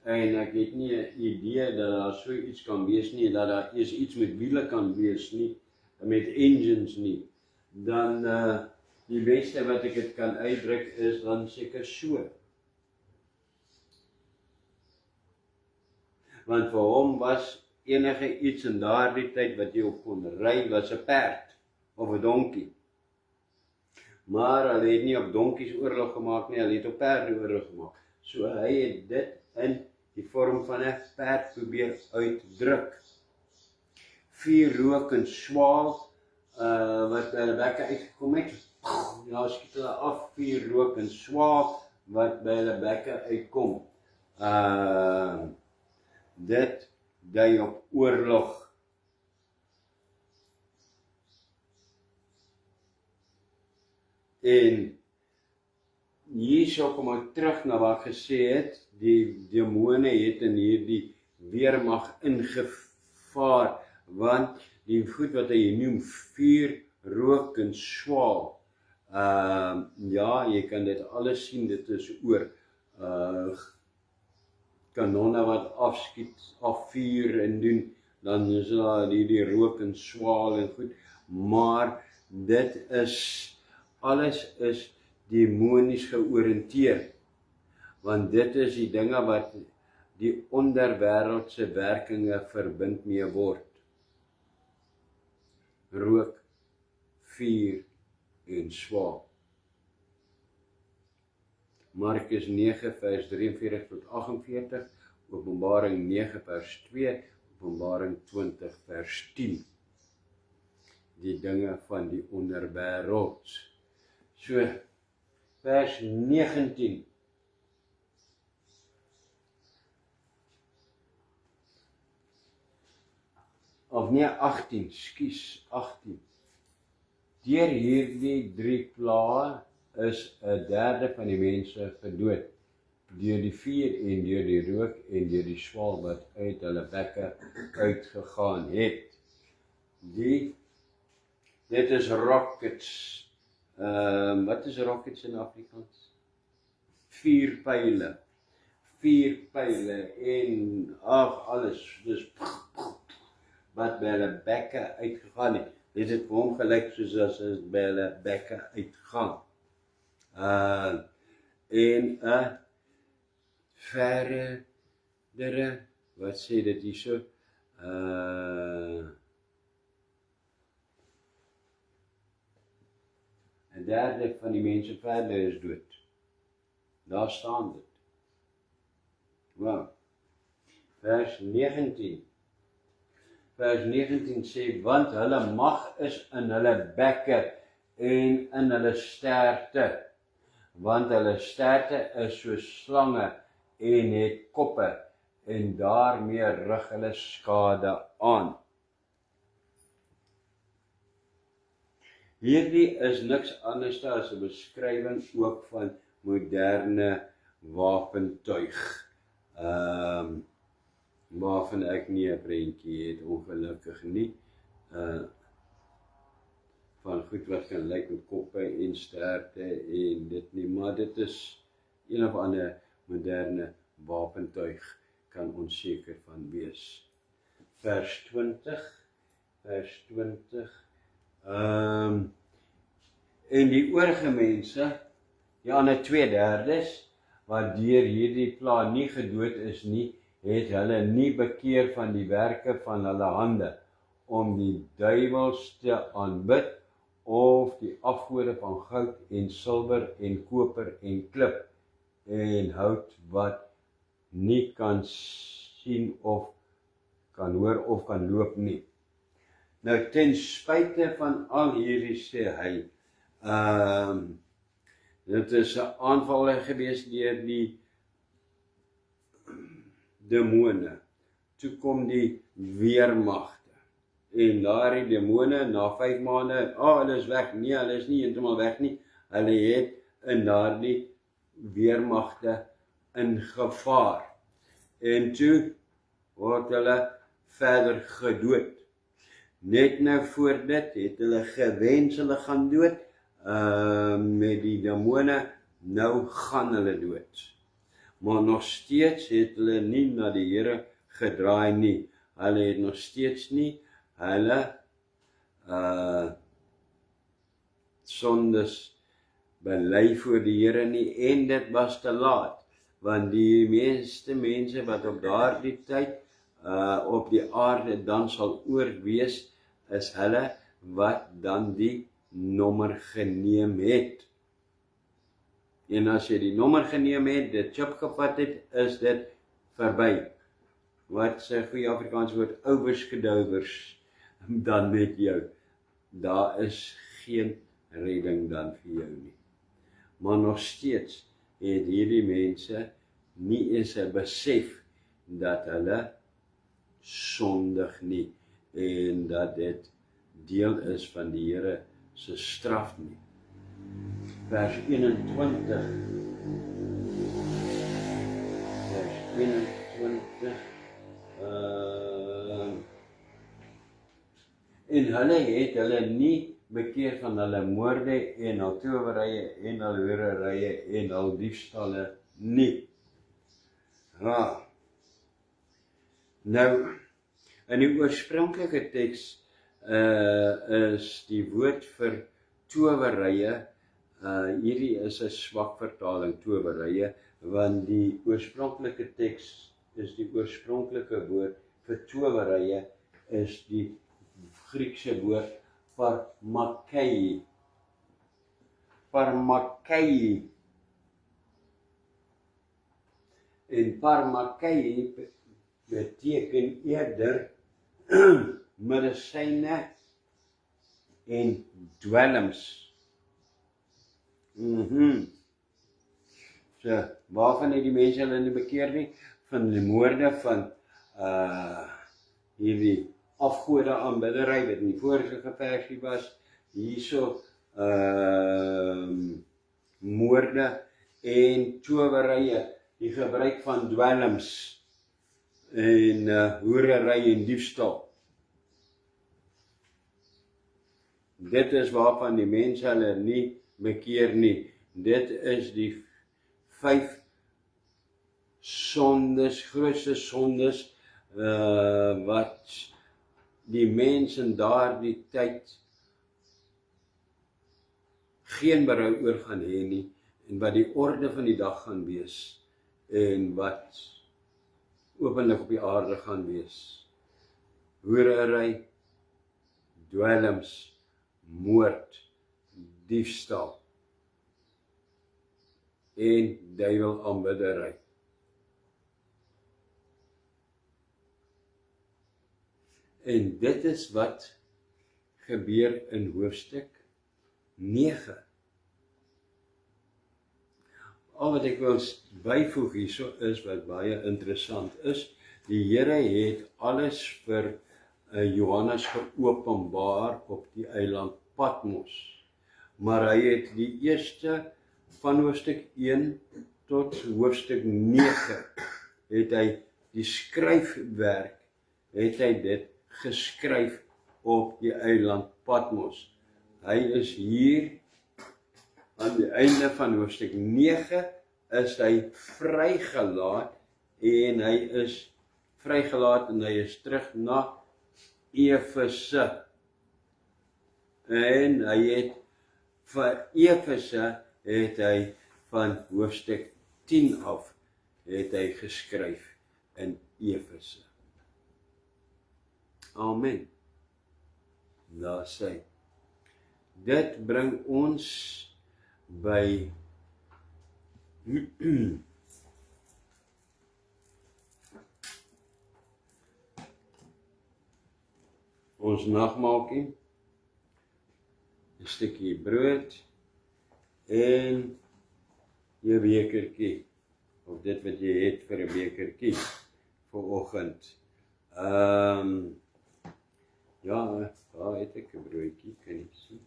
en ek het nie 'n idee dat daar so iets kan wees nie, dat daar eers iets met wiele kan wees nie, met engines nie, dan die beste wat ek het kan uitdruk is dan seker so. Want vir hom was enige iets in daardie tyd wat jy op kon ry, was 'n perd of 'n donkie. Maar hulle het nie op donkies oorlog gemaak nie, hulle het op perde oorlog gemaak. So hy het dit in die vorm van 'n perd probeer uitdruk. Vuur, rook en swaal wat by hulle bekke uitgekom het. Ja, skiet hulle af, vuur, rook en swaal wat by hulle bekke uitkom. Dit dui op oorlog. En hierso kom ek terug na wat ek gesê het, die demone het in hierdie weermag ingevaar, want die goed wat hy noem, vuur, rook en swaal, ja, jy kan dit alles sien, dit is oor kanonne wat afvuur en doen, dan is daar die rook en swaal en goed, maar dit is, alles is demonies georiënteer, want dit is die dinge wat die onderwêreldse werkinge verbind mee word. Rook, vuur en swaal. Markus 9 vers 43 tot 48, Openbaring 9 vers 2, Openbaring 20 vers 10. Die dinge van die onderwêreld. So, vers 19. Of nee, 18, skus, 18. Deur hierdie 3 plaae is 1/3 van die mense gedood, deur die vuur en deur die rook en deur die swaal wat uit hulle bekke uitgegaan het. Dit is rockets. Wat is rockets in Afrikaans? Vuurpyle en alles, dis wat by hulle bekke uitgegaan het. Dit het vir hom gelyk soos as by hulle bekke uitgaan. En verdere, wat sê dit hierso? 1/3 van die mense verder is dood. Daar staan dit. Wow. Vers 19. Vers 19 sê, want hulle mag is in hulle bekke en in hulle sterte. Want hulle sterte is soos slange en het koppe en daarmee rig hulle skade aan. Hierdie is niks anders as 'n beskrywing ook van moderne wapentuig. Waarvan ek nie 'n prentjie het, ongelukkig nie. Van goed wat kan lyk met koppe en sterte en dit nie, maar dit is een of ander moderne wapentuig, kan ons seker van wees. Vers 20. En die oorige mense, die ander 2/3, wat deur hierdie pla nie gedood is nie, het hulle nie bekeer van die werke van hulle hande, om die duiwels te aanbid, of die afgode van goud en silwer en koper en klip, en hout wat nie kan sien of kan hoor of kan loop nie. Nou ten spyte van al hierdie sê hy, dit is 'n aanval gewees deur die demone. Toe kom die weermagte. En daardie demone na 5 maande, hulle is weg. Nee, hulle is nie heeltemal weg nie. Hulle het in daardie weermagte ingevaar. En toe word hulle verder gedood. Net nou voor dit het hulle gewens hulle gaan dood, met die demone, nou gaan hulle dood. Maar nog steeds het hulle nie na die Here gedraai nie. Hulle het nog steeds nie hulle sondes bely voor die Here nie, en dit was te laat, want die meeste mense wat op daardie tyd op die aarde dan sal oorwees, is hulle wat dan die nommer geneem het. En as jy die nommer geneem het, dit chip gevat het, is dit verby. Wat sê goeie Afrikaans woord, overskedowers dan met jou. Daar is geen redding dan vir jou nie. Maar nog steeds het hierdie mense nie eens 'n besef dat hulle sondig nie, en dat dit deel is van die Here se straf nie. Vers 21. En hulle het hulle nie bekeer van hulle moorde en hul towerye en hul hoererye en hul diefstalle nie. Ja. Nou, in die oorspronklike teks is die woord vir towerye, hierdie is 'n swak vertaling, towerye, want die oorspronklike teks is die oorspronklike woord vir towerye is die Griekse woord parmakei. Parmakei. En parmakei beteken eerder medisyne en dwelms. So, waarvan het die mense hulle nie bekeer nie? Van die moorde van hierdie afgode aanbiddery wat in die vorige versie was, hierso moorde en towerye, die gebruik van dwelms en hoerery en diefstal. Dit is waarvan die mense hulle nie bekeer nie. Dit is die 5 sondes, grootste sondes wat die mense in daardie tyd geen berou oor gaan hê nie en wat die orde van die dag gaan wees en wat openlik op die aarde gaan wees. Hoerery, dwelms, moord, diefstal en duiwelaanbiddery. En dit is wat gebeur in hoofstuk 9. Al wat ek wil byvoeg hierso is wat baie interessant is, die Here het alles vir Johannes geopenbaar op die eiland Patmos. Maar hy het die eerste van hoofstuk 1 tot hoofstuk 9 het hy die skryfwerk, het hy dit geskryf op die eiland Patmos. Hy is hier aan die einde van hoofstuk 9 is hy vrygelaat en hy is vrygelaat en hy is terug na Efese. En hy het vir Efese het hy van hoofstuk 10 af het hy geskryf in Efese. Amen. Daar sê. Dit bring ons by ons nagmaaltjie, 'n stukkie brood en jou bekertjie, of dit wat jy het vir 'n bekertjie vir oggend. Ja, daar het ek 'n broodjie, kan jy sien?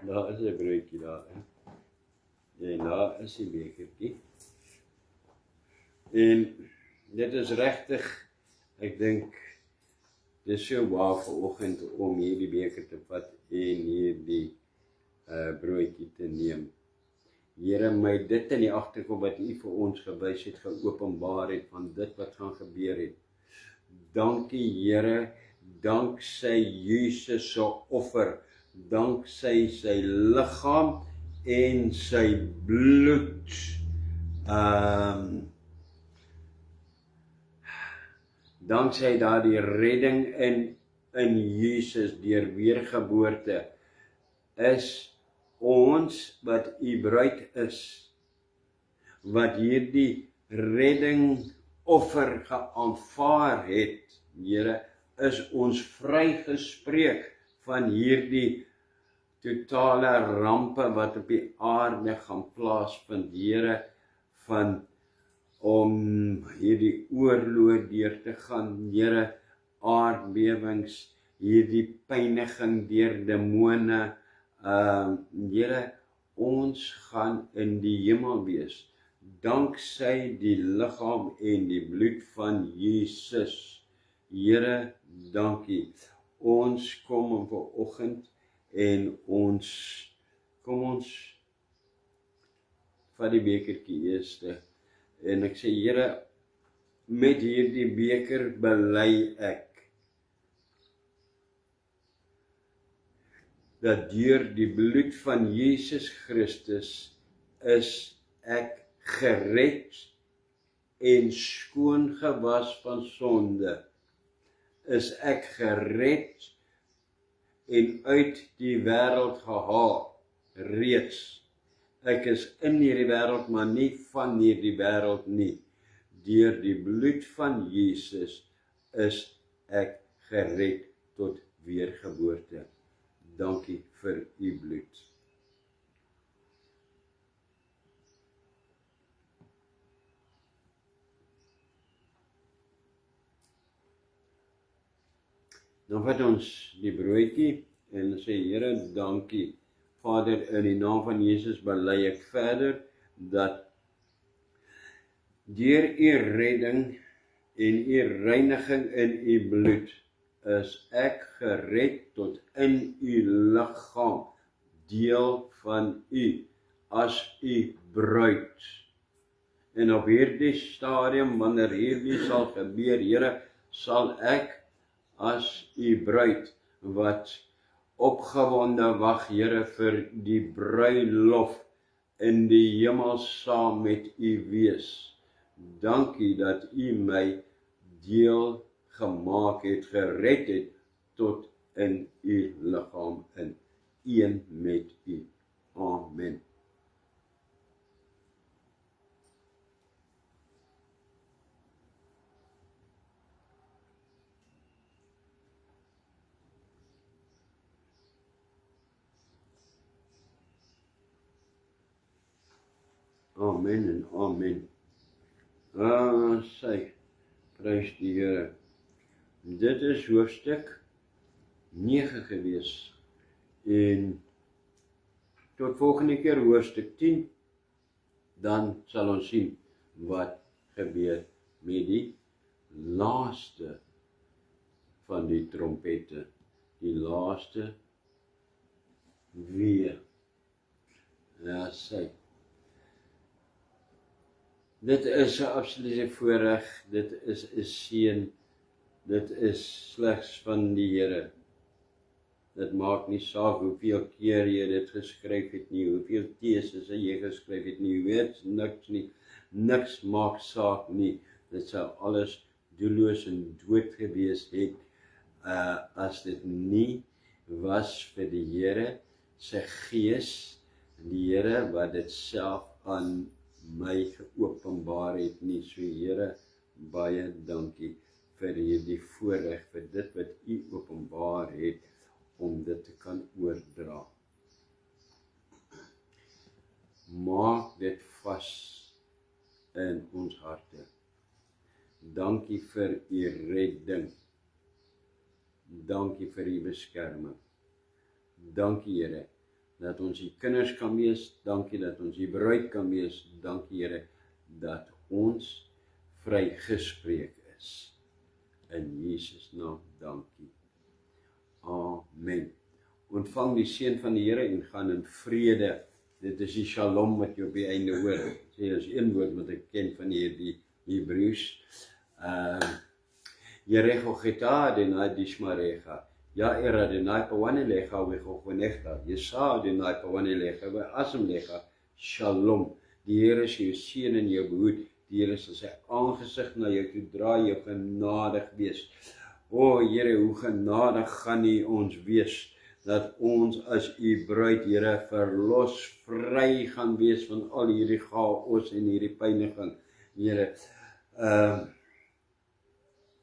Daar is 'n broodjie daar. En daar is die bekertjie. En dit is regtig, ek dink, dit is so waar vir oggend om hierdie beker te vat en hierdie broodjie te neem. Here, my dit in die agterkop wat U vir ons gewys het, geopenbaar het van dit wat gaan gebeur het. Dankie Here, danksy Jesus se offer, danksy sy liggaam en sy bloed. Danksy daardie redding in Jesus deur weergeboorte is ons wat U bruid is, wat hierdie redding offer geaanvaar het, Here, is ons vrygespreek van hierdie totale rampe wat op die aarde gaan plaasvind, Here, van om hierdie oorlog deur te gaan, Here, aardbewings, hierdie pyniging deur demone, Here, ons gaan in die hemel wees, danksy die liggaam en die bloed van Jesus. Here, dankie. Ons kom vanoggend en kom ons vat die bekertjie eerste En ek sê, Here, met hierdie beker bely ek dat deur die bloed van Jesus Christus is ek gered en skoon gewas van sonde, is ek gered en uit die wêreld gehaal, reeds. Ek is in hierdie wêreld, maar nie van hierdie wêreld nie. Deur die bloed van Jesus is ek gered tot weergeboorte. Dankie vir u bloed. Dan vat ons die broodjie en sê, Here, dankie. Vader, in die naam van Jesus bely ek verder dat deur u redding en u reiniging in u bloed is ek gered tot in u liggaam, deel van u, as u bruid. En op hierdie stadium, wanneer hierdie sal gebeur, Here, sal ek as u bruid wat opgewonde wag, Here, vir die bruilof in die hemel saam met u wees. Dankie dat u my deel gemaak het, gered het tot in u liggaam, in een met u. Amen. Amen en amen. Sy, prys die Here. Dit is hoofstuk 9 gewees. En tot volgende keer hoofstuk 10, dan sal ons sien wat gebeur met die laaste van die trompette. Die laaste weer. Ja, sy. Dit is 'n absolute voorreg, dit is 'n seën, dit is slegs van die Here. Dit maak nie saak hoeveel keer jy dit geskryf het nie, hoeveel teses jy geskryf het nie, weet niks nie, niks maak saak nie. Dit sou alles doelloos en dood gewees het, as dit nie was vir die Here se Gees, die Here wat dit self aan my geopenbaar het nie. So Here, baie dankie vir hierdie voorreg, vir dit wat u openbaar het, om dit te kan oordra. Maak dit vas in ons harte. Dankie vir u redding. Dankie vir u beskerming. Dankie Here, dat ons die kinders kan wees, dankie dat ons die bruid kan wees, dankie Here, dat ons vrygespreek is. In Jesus naam, dankie. Amen. Ontvang die seën van die Here en gaan in vrede. Dit is die shalom wat jy op die einde hoor. Sê as een woord wat ek ken van hierdie Hebreëus. Jerecho geta denai dishmarecha. Ja era denai pawanelecha wechogonechta. Yesa denai pawanelecha we asemlecha. Shalom. Die Here is jou seën en jou behoed. Die Here sal sy aangesig na jou toe draai, jou genadig wees. O Here, hoe genadig gaan U ons wees, dat ons as U bruid, Here, verlos, vry gaan wees van al hierdie chaos en hierdie pyniging. Here,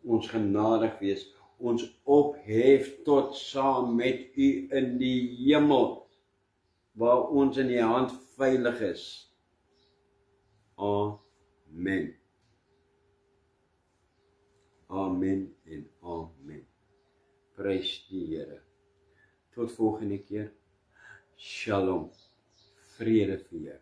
ons genadig wees, ons ophef tot saam met U in die hemel, waar ons in die hand veilig is. Amen. Amen en amen. Prys die Here. Tot volgende keer. Shalom. Vrede vir jou.